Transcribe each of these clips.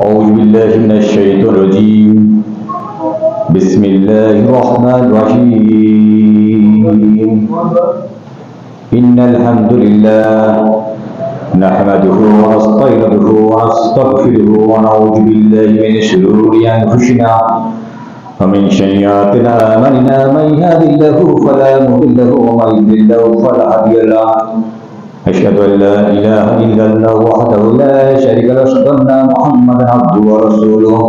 أعوذ بالله من الشيطان الرجيم. بسم الله الرحمن الرحيم. إن الحمد لله نحمده ونستعينه ونستغفره ونعوذ بالله من شرور أنفسنا ومن سيئات أعمالنا من يهد الله فلا مضل له ومن يضلل فلا هادي له. أشهد أن لا إله إلا الله وحده لا شريك له وأشهد أن محمدا عبده ورسوله.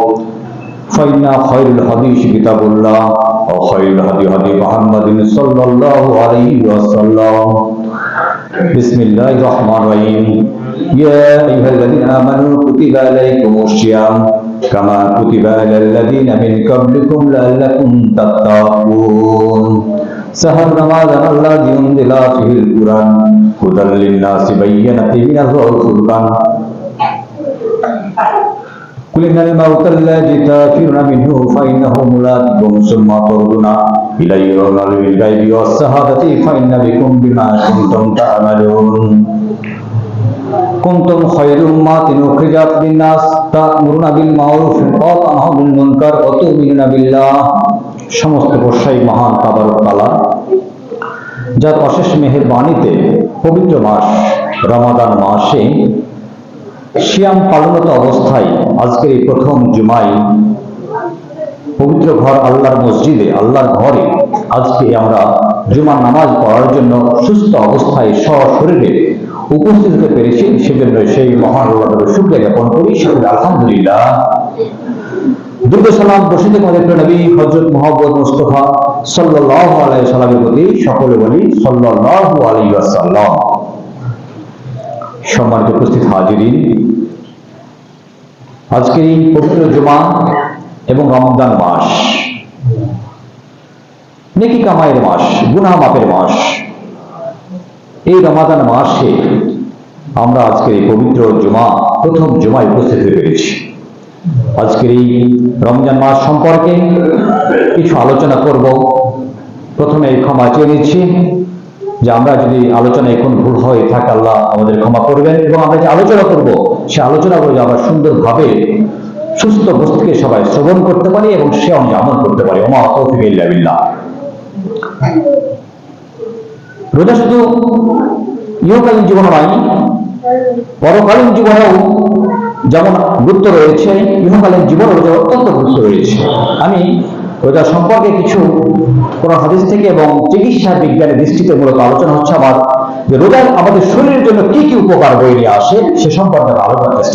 فإن خير الحديث كتاب الله وخير الهدي هدي محمد صلى الله عليه وسلم. بسم الله الرحمن الرحيم. يا أيها الذين آمنوا كتب عليكم الصيام كما كتب على الذين من قبلكم لعلكم تتقون. شهر رمضان الذي أنزل فيه القرآن هدى للناس بينات من الهدى والفرقان. قل إن الموت الذي تفرون منه فإنه ملاقيكم ثم تردون إليه عالم الغيب والشهادة فإنبئكم بما كنتم تعملون. كنتم خير أمة أخرجت للناس تأمرون بالمعروف وتنهون عن المنكر وتؤمنون بالله. সমস্ত প্রশংসাই মহান তাবারক তাআলা, যার অশেষ মেহেরবানিতে পবিত্র মাস রমাদান মাসে সিয়াম পালনরত অবস্থায় আজকের এই প্রথম জুমায় পবিত্র ঘর আল্লাহর মসজিদে, আল্লাহর ঘরে আজকে আমরা জুমার নামাজ পড়ার জন্য সুস্থ অবস্থায় সশরীরে উপস্থিত হতে পেরেছি। সেজন্য সেই মহান আল্লাহর শুকরিয়া জ্ঞাপন করি। সকলে আলহামদুলিল্লাহ। দুরূদ সালাম বর্ষিত আমাদের নবী হযরত মুহাম্মদ মুস্তাফা সাল্লাল্লাহু আলাইহি ওয়াসাল্লামের প্রতি সকলে বলি সাল্লাল্লাহু আলাইহি ওয়াসাল্লাম। সম্মানিত উপস্থিত হাজিরিন, আজকের এই পবিত্র জুমা এবং রমজান মাস, নেকি কামাইয়ের মাস, গুনাহ মাফের মাস। এই রমাদান মাসে আমরা আজকের এই পবিত্র জুমা, প্রথম জুমায় উপস্থিত হতে পেরেছি। আজকের এই রমজান মাস সম্পর্কে কিছু আলোচনা করব। প্রথমে ক্ষমা চেয়ে নিচ্ছি যে আমরা যদি আলোচনা এখন ভুল হয়ে থাকে আল্লাহ আমাদের ক্ষমা করবেন, এবং আমরা যে আলোচনা করব সে আলোচনাগুলো আমরা সুন্দরভাবে সুস্থ বস্তুকে সবাই শ্রবণ করতে পারি এবং সে অনুযায়ী আমল করতে পারি। ওমা তৌফিক ইল্লা বিল্লাহ। রোজা শুধু ইহকালীন জীবন নয়, পরকালীন জীবনেও যেমন গুরুত্ব রয়েছে, ইহকালীন জীবনে রোজা অত্যন্ত গুরুত্ব রয়েছে। আমি রোজা সম্পর্কে কিছু কোরআন হাদিস থেকে এবং চিকিৎসা বিজ্ঞানের দৃষ্টিতে মূলত আলোচনা হচ্ছে আমার, যে রোজা আমাদের শরীরের জন্য কি কি উপকার বয়ে নিয়ে আসে সে সম্পর্কে আলোচনার চেষ্টা